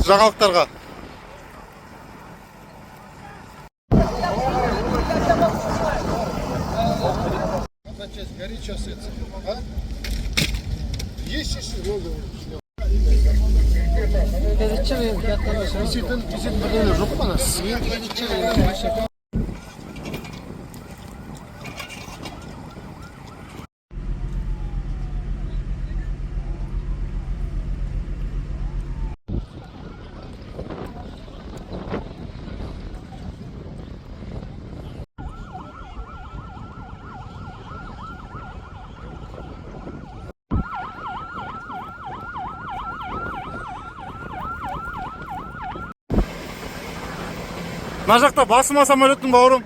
жаңалықтарға. Горячо сыться. А? Есть еще? Визит бірдеңе жоқ па? Мына жақта басыма самолеттің бауырым.